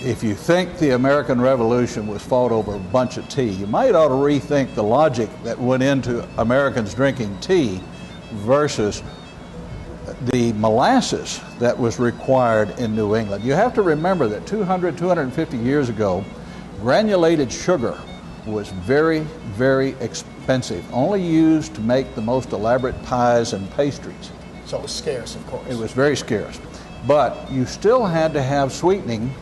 if you think the American Revolution was fought over a bunch of tea, you might ought to rethink the logic that went into Americans drinking tea versus the molasses that was required in New England. You have to remember that 250 years ago, granulated sugar was very, very expensive, only used to make the most elaborate pies and pastries. So it was scarce, of course. It was very scarce. But you still had to have sweetening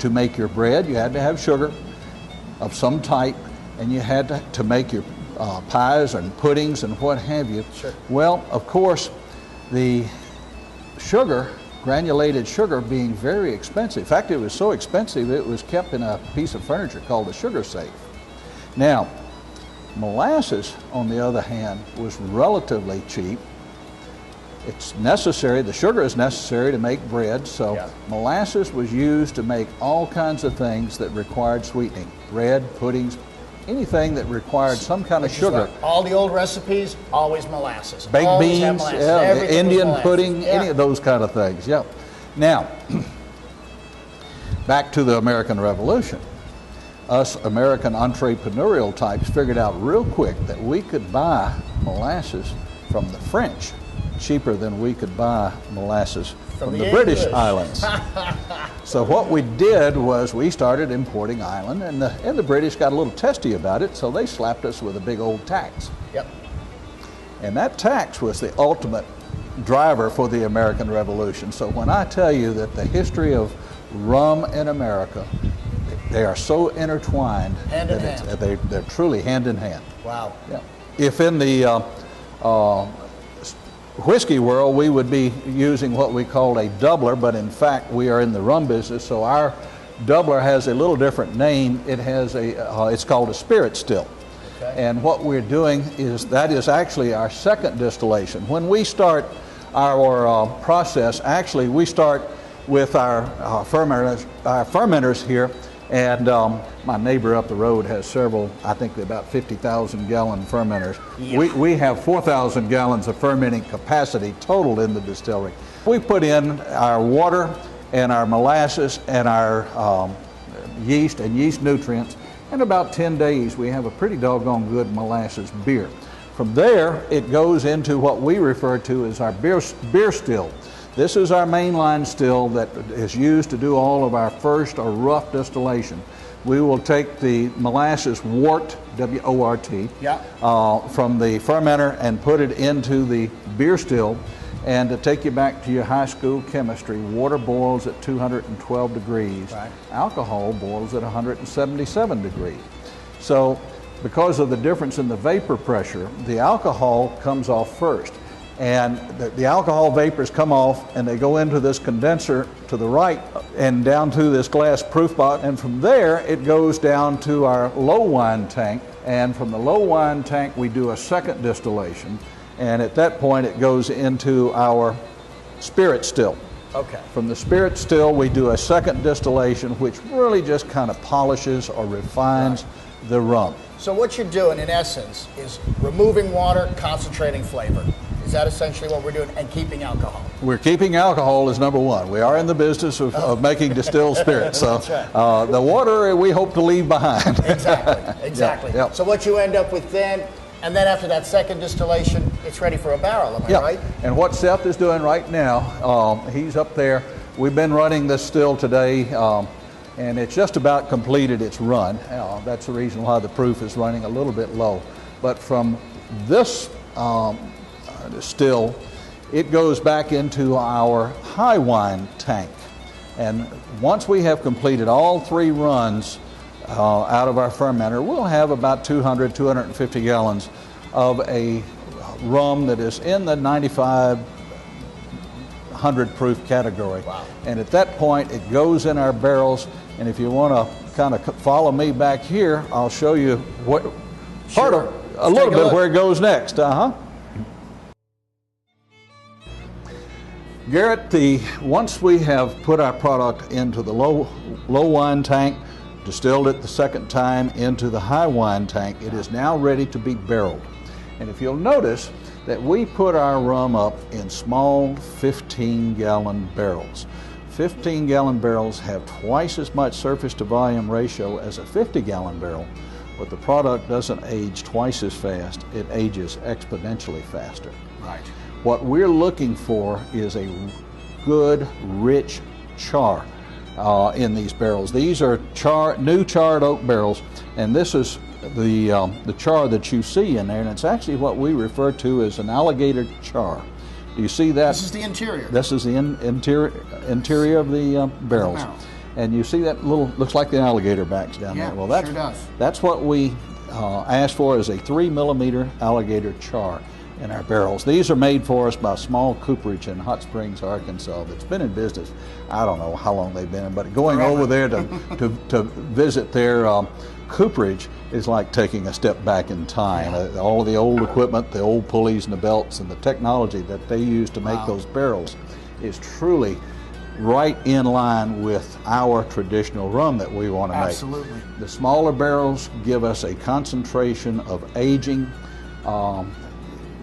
to make your bread. You had to have sugar of some type, and you had to make your pies and puddings and what have you. Sure. Well, of course, the sugar, granulated sugar, being very expensive. In fact, it was so expensive it was kept in a piece of furniture called a sugar safe. Now, molasses, on the other hand, was relatively cheap. It's necessary, the sugar is necessary to make bread, so yeah. Molasses was used to make all kinds of things that required sweetening. Bread, puddings, anything that required some kind of sugar. Like all the old recipes, always molasses. Baked always beans, molasses. Yeah, Indian pudding, yeah. Any of those kind of things, yeah. Now, back to the American Revolution. Us American entrepreneurial types figured out real quick that we could buy molasses from the French cheaper than we could buy molasses from the British islands. So what we did was we started importing island, and the British got a little testy about it, so they slapped us with a big old tax. Yep. And that tax was the ultimate driver for the American Revolution. So when I tell you that the history of rum in America, they are so intertwined hand in hand. They're truly hand in hand. Wow. Yeah. If in the whiskey world we would be using what we call a doubler, but in fact we are in the rum business, so our doubler has a little different name. It has it's called a spirit still. Okay. And what we're doing is that is actually our second distillation. When we start our process, actually we start with our fermenters here. And my neighbor up the road has several, I think they're about 50,000 gallon fermenters. Yeah. We have 4,000 gallons of fermenting capacity total in the distillery. We put in our water and our molasses and our yeast and yeast nutrients. In about 10 days, we have a pretty doggone good molasses beer. From there, it goes into what we refer to as our beer still. This is our mainline still that is used to do all of our first or rough distillation. We will take the molasses wort, W-O-R-T, yeah. From the fermenter and put it into the beer still. And to take you back to your high school chemistry, water boils at 212 degrees. Right. Alcohol boils at 177 degrees. So because of the difference in the vapor pressure, the alcohol comes off first. And the alcohol vapors come off and they go into this condenser to the right and down to this glass proof box. And from there, it goes down to our low wine tank. And from the low wine tank, we do a second distillation. And at that point, it goes into our spirit still. Okay. From the spirit still, we do a second distillation, which really just kind of polishes or refines the rum. So what you're doing, in essence, is removing water, concentrating flavor. Is that essentially what we're doing, and keeping alcohol? We're keeping alcohol as number one. We are in the business of making distilled spirits. So that's right. The water we hope to leave behind. Exactly. Yep. So what you end up with then, and then after that second distillation, it's ready for a barrel, am I right? And what Seth is doing right now, he's up there. We've been running this still today, and it's just about completed its run. That's the reason why the proof is running a little bit low. But from this still, it goes back into our high wine tank. And once we have completed all three runs out of our fermenter, we'll have about 200, 250 gallons of a rum that is in the 9,500 proof category. Wow. And at that point, it goes in our barrels. And if you want to kind of follow me back here, I'll show you what part of a little bit where it goes next. Garrett, once we have put our product into the low wine tank, distilled it the second time into the high wine tank, it is now ready to be barreled. And if you'll notice that we put our rum up in small 15-gallon barrels. 15-gallon barrels have twice as much surface to volume ratio as a 50-gallon barrel, but the product doesn't age twice as fast. It ages exponentially faster. Right. What we're looking for is a good, rich char in these barrels. These are new charred oak barrels, and this is the char that you see in there, and it's actually what we refer to as an alligator char. Do you see that? This is the interior. This is the interior of the barrels. And you see that little, looks like the alligator backs down there. Well, that sure does. That's what we asked for, is a 3-millimeter alligator char in our barrels. These are made for us by a small cooperage in Hot Springs, Arkansas, that's been in business. I don't know how long they've been in, but going over there to visit their cooperage is like taking a step back in time. All of the old equipment, the old pulleys and the belts and the technology that they use to make those barrels is truly right in line with our traditional rum that we want to make. Absolutely. The smaller barrels give us a concentration of aging.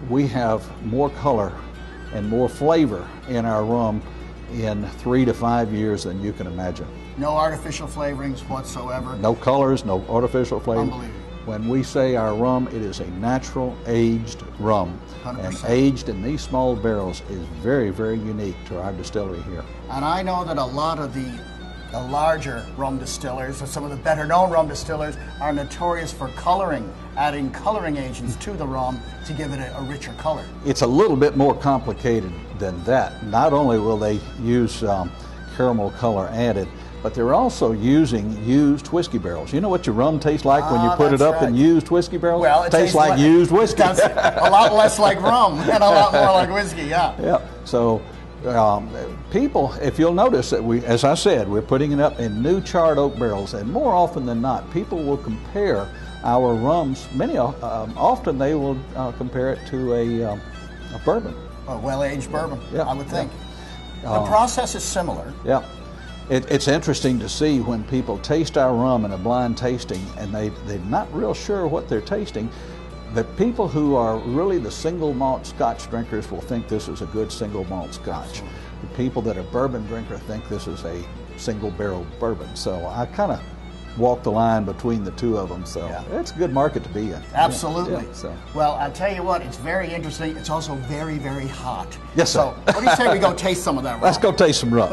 We have more color and more flavor in our rum in 3 to 5 years than you can imagine. No artificial flavorings whatsoever. No colors, no artificial flavor. Unbelievable. When we say our rum, it is a natural aged rum. 100%. And aged in these small barrels is very, very unique to our distillery here. And I know that a lot of the larger rum distillers, or some of the better known rum distillers, are notorious for coloring, adding coloring agents to the rum to give it a richer color. It's a little bit more complicated than that. Not only will they use caramel color added, but they're also using used whiskey barrels. You know what your rum tastes like when you put it up in used whiskey barrels? Well, it tastes like used whiskey. It tastes a lot less like rum and a lot more like whiskey, Yeah. So people, if you'll notice that we, as I said, we're putting it up in new charred oak barrels, and more often than not, people will compare our rums. Often they will compare it to a bourbon. A well-aged bourbon, I would think. Yeah. The process is similar. Yeah. It's interesting to see when people taste our rum in a blind tasting and they're not real sure what they're tasting. The people who are really the single malt Scotch drinkers will think this is a good single malt Scotch. Absolutely. The people that are bourbon drinkers think this is a single barrel bourbon. So I kind of walk the line between the two of them. So it's a good market to be in. Absolutely. So. Well, I'll tell you what, it's very interesting. It's also very, very hot. Yes, sir. So what do you say we go taste some of that rum? Let's go taste some rum.